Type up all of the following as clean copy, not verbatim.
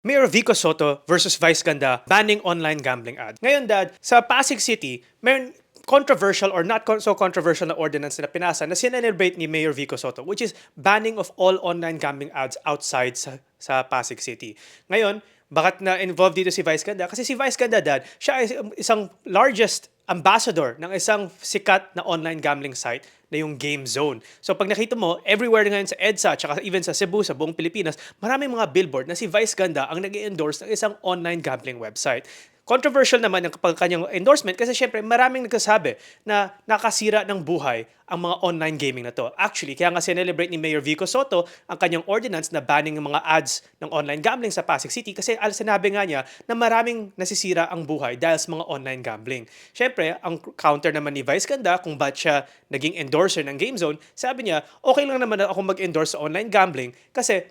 Mayor Vico Soto versus Vice Ganda banning online gambling ads. Ngayon, Dad, sa Pasig City, meron controversial or not so controversial na ordinance na pinasa na sinelebrate ni Mayor Vico Soto, which is banning of all online gambling ads outside sa Pasig City. Ngayon, bakit na involved dito si Vice Ganda? Kasi si Vice Ganda, Dad, siya ay isang largest ambassador ng isang sikat na online gambling site na yung Game Zone. So pag nakita mo, everywhere ngayon sa EDSA, tsaka even sa Cebu, sa buong Pilipinas, maraming mga billboard na si Vice Ganda ang nag-endorse ng isang online gambling website. Controversial naman ang kanyang endorsement kasi syempre maraming nagsasabi na nakasira ng buhay ang mga online gaming na to. Actually, kaya nga sinelebrate ni Mayor Vico Soto ang kanyang ordinance na banning ng mga ads ng online gambling sa Pasig City kasi sinabi nga niya na maraming nasisira ang buhay dahil sa mga online gambling. Syempre, ang counter naman ni Vice Ganda kung ba't siya naging endorser ng Game Zone, sabi niya, okay lang naman ako mag-endorse sa online gambling kasi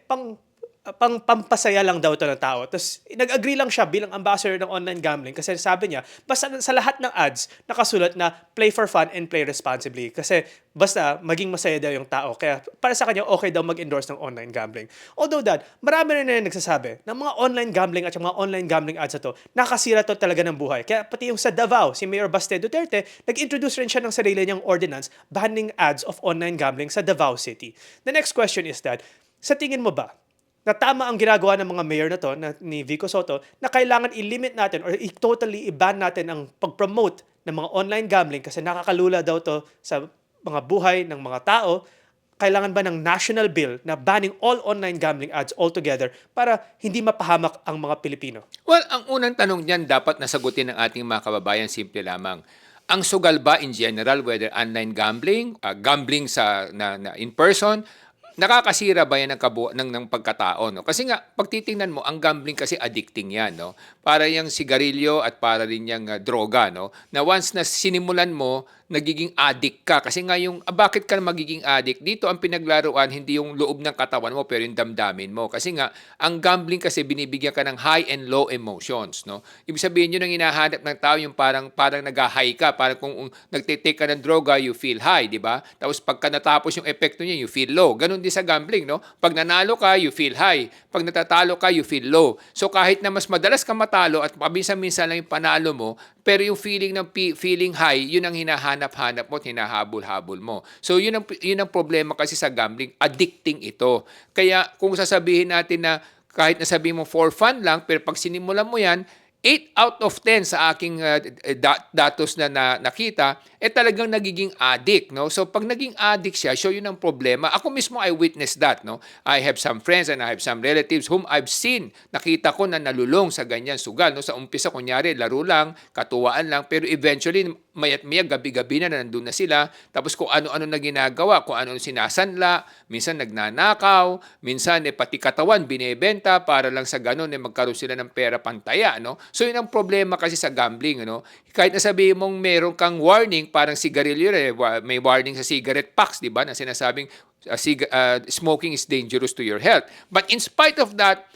pampasaya lang daw ito ng tao. Tapos nag-agree lang siya bilang ambassador ng online gambling kasi sabi niya, basta sa lahat ng ads, nakasulat na play for fun and play responsibly. Kasi basta maging masaya daw yung tao. Kaya para sa kanya, okay daw mag-endorse ng online gambling. Although Dad, marami na nagsasabi ng mga online gambling at mga online gambling ads na to, nakasira to talaga ng buhay. Kaya pati yung sa Davao, si Mayor Baste Duterte, nag-introduce rin siya ng sarili niyang ordinance banning ads of online gambling sa Davao City. The next question is that, sa tingin mo ba, na tama ang ginagawa ng mga mayor na to, ni Vico Soto, na kailangan i-limit natin or totally i-ban natin ang pag-promote ng mga online gambling kasi nakakalula daw to sa mga buhay ng mga tao. Kailangan ba ng national bill na banning all online gambling ads altogether para hindi mapahamak ang mga Pilipino? Well, ang unang tanong niyan dapat nasagutin ng ating mga kababayan, simple lamang. Ang sugal ba in general, whether online gambling, gambling na in person, nakakasira ba yan ng pagkatao? No? Kasi nga, pag titingnan mo, ang gambling kasi addicting yan. No? Para yung sigarilyo at para rin yung droga. No? Na once na sinimulan mo, nagiging addict ka. Kasi nga yung, bakit ka magiging addict? Dito ang pinaglaruan, hindi yung loob ng katawan mo, pero yung damdamin mo. Kasi nga, ang gambling kasi binibigyan ka ng high and low emotions. No? Ibig sabihin yun ang hinahanap ng tao, yung parang nag-high ka. Parang kung nagtitake ka ng droga, you feel high, di ba? Tapos pagka natapos yung epekto niya, you feel low. Ganon din sa gambling, no? Pag nanalo ka, you feel high. Pag natatalo ka, you feel low. So kahit na mas madalas ka matalo at paminsan-minsan lang yung panalo mo, pero yung feeling ng feeling high, yun ang hinahanap-hanap mo at hinahabol-habol mo. So yun ang problema kasi sa gambling, addicting ito. Kaya kung sasabihin natin na kahit nasabihin mo for fun lang, pero pag sinimulan mo yan, 8 out of 10 sa aking datos na nakita, talagang nagiging addict. No? So pag naging addict siya, so yun ang problema. Ako mismo, I witnessed that. No? I have some friends and I have some relatives whom I've seen. Nakita ko na nalulong sa ganyan sugal. No? Sa umpisa, kunyari, laro lang, katuwaan lang, pero eventually, mayat maya, gabi-gabi na nandun na sila. Tapos kung ano-ano na ginagawa, kung ano sinasanla, minsan nagnanakaw, minsan pati katawan binebenta para lang sa ganun magkaroon sila ng pera pantaya. No? So yun ang problema kasi sa gambling. No? Kahit nasabihin mong meron kang warning, parang sigarilyo, may warning sa cigarette packs, di ba, na sinasabing smoking is dangerous to your health. But in spite of that,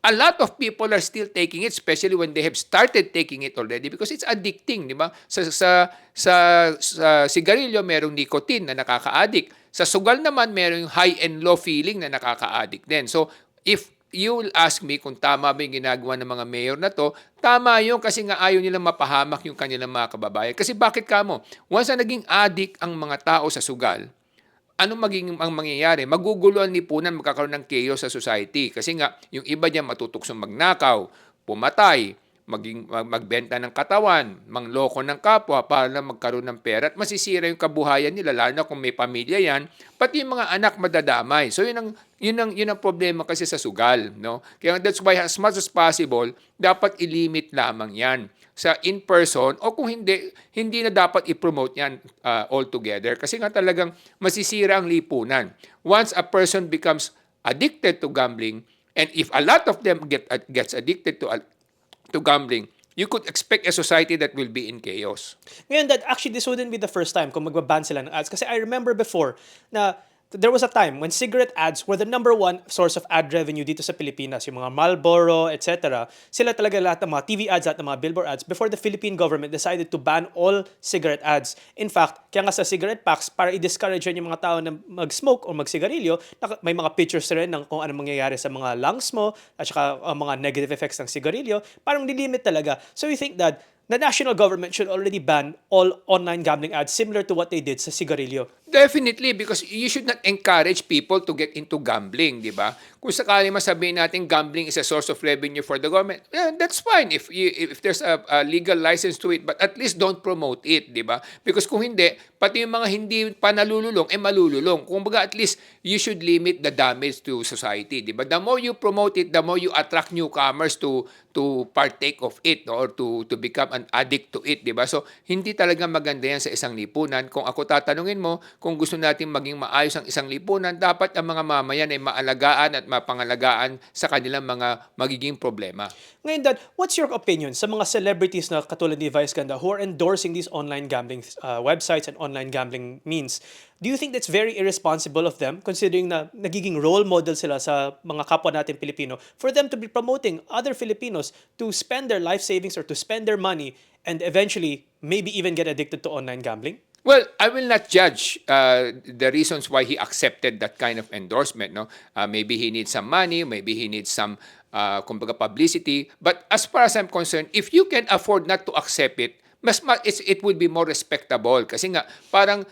a lot of people are still taking it, especially when they have started taking it already because it's addicting, di ba? Sa sigarilyo, merong nicotine na nakaka-addict. Sa sugal naman, merong high and low feeling na nakaka-addict din. So, if you will ask me kung tama ba yung ginagawa ng mga mayor na to, tama yun kasi nga ayaw nilang mapahamak yung kanilang mga kababayan. Kasi bakit kamo? Once na naging addict ang mga tao sa sugal, anong ang mangyayari? Magugulo ang lipunan, magkakaroon ng chaos sa society. Kasi nga, yung iba niya matutuksong magnakaw, pumatay, magbenta ng katawan, mangloko ng kapwa para lang magkaroon ng pera at masisira yung kabuhayan nila, lalo na kung may pamilya yan, pati yung mga anak madadamay. So yun ang problema kasi sa sugal. No? Kaya that's why as much as possible, dapat ilimit lamang yan sa in-person o kung hindi na dapat i-promote yan altogether kasi nga talagang masisira ang lipunan. Once a person becomes addicted to gambling, and if a lot of them gets addicted to gambling, you could expect a society that will be in chaos. Ngayon, Dad, actually, this wouldn't be the first time kung magbaban sila ng ads. Kasi I remember before na there was a time when cigarette ads were the number one source of ad revenue dito sa Pilipinas. Yung mga Marlboro, etc. Sila talaga lahat ng mga TV ads at ng mga billboard ads before the Philippine government decided to ban all cigarette ads. In fact, kaya nga sa cigarette packs, para i-discourage yung mga tao na mag-smoke o magsigarilyo, may mga pictures rin ng kung ano mangyayari sa mga lungs mo at saka mga negative effects ng sigarilyo. Parang nilimit talaga. So we think that the national government should already ban all online gambling ads similar to what they did sa sigarilyo. Definitely, because you should not encourage people to get into gambling, di ba? Kung sakali masabihin natin gambling is a source of revenue for the government, yeah, that's fine if there's a legal license to it, but at least don't promote it, di ba? Because kung hindi, pati yung mga hindi pa nalululong, malululong. Kung baga, at least you should limit the damage to society, di ba? The more you promote it, the more you attract newcomers to partake of it, no? Or to become an addict to it, di ba? So, hindi talaga maganda yan sa isang lipunan. Kung ako tatanungin mo, kung gusto natin maging maayos ang isang lipunan, dapat ang mga mamayan ay maalagaan at mapangalagaan sa kanilang mga magiging problema. Ngayon, Dad, what's your opinion sa mga celebrities na katulad ni Vice Ganda who are endorsing these online gambling websites and online gambling means? Do you think that's very irresponsible of them considering na nagiging role model sila sa mga kapwa natin Pilipino for them to be promoting other Filipinos to spend their life savings or to spend their money and eventually maybe even get addicted to online gambling? Well, I will not judge the reasons why he accepted that kind of endorsement. No, maybe he needs some money, maybe he needs some kumbaga publicity. But as far as I'm concerned, if you can afford not to accept it, it would be more respectable. Kasi nga parang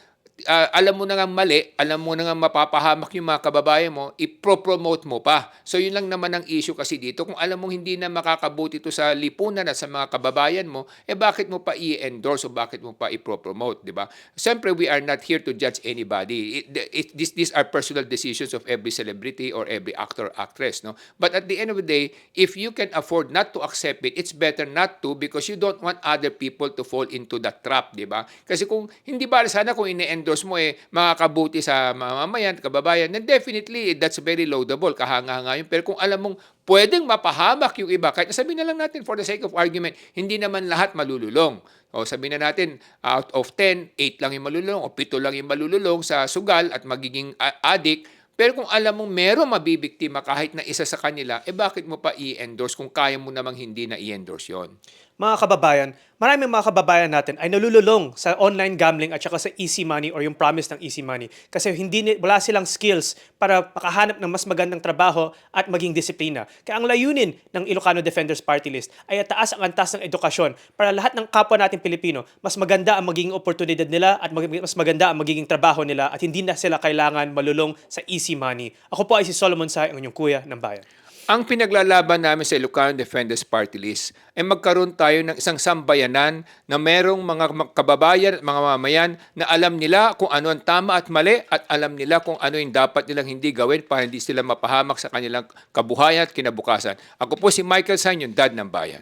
alam mo na nga mali, alam mo na nga mapapahamak yung mga kababayan mo, ipro-promote mo pa. So yun lang naman ang issue kasi dito. Kung alam mong hindi na makakabuti ito sa lipunan at sa mga kababayan mo, bakit mo pa i-endorse o bakit mo pa ipro-promote, di ba? Siyempre, we are not here to judge anybody. These are personal decisions of every celebrity or every actor or actress, no? But at the end of the day, if you can afford not to accept it, it's better not to because you don't want other people to fall into that trap, di ba? Kasi kung hindi ba sana kung endorse mo makakabuti sa mamamayan, kababayan, then definitely that's very laudable, kahanga-hanga yun. Pero kung alam mong pwedeng mapahamak yung iba, kahit sabihin na lang natin for the sake of argument, hindi naman lahat malululong. O sabihin na natin, out of 10, 8 lang yung malululong o 7 lang yung malululong sa sugal at magiging addict. Pero kung alam mong merong mabibiktima kahit na isa sa kanila, bakit mo pa i-endorse kung kaya mo namang hindi na i-endorse yon? Mga kababayan, maraming mga kababayan natin ay nalululong sa online gambling at saka sa easy money or yung promise ng easy money kasi wala silang skills para makahanap ng mas magandang trabaho at maging disiplina. Kaya ang layunin ng Ilocano Defenders Party List ay taas ang antas ng edukasyon para lahat ng kapwa natin Pilipino mas maganda ang magiging oportunidad nila at mas maganda ang magiging trabaho nila at hindi na sila kailangan malulong sa easy money. Ako po ay si Solomon Sai, ang inyong kuya ng bayan. Ang pinaglalaban namin sa Ilocano Defenders Party List ay magkaroon tayo ng isang sambayanan na merong mga kababayan at mga mamayan na alam nila kung ano ang tama at mali at alam nila kung ano yung dapat nilang hindi gawin para hindi sila mapahamak sa kanilang kabuhayan at kinabukasan. Ako po si Michael San, yung dad ng bayan.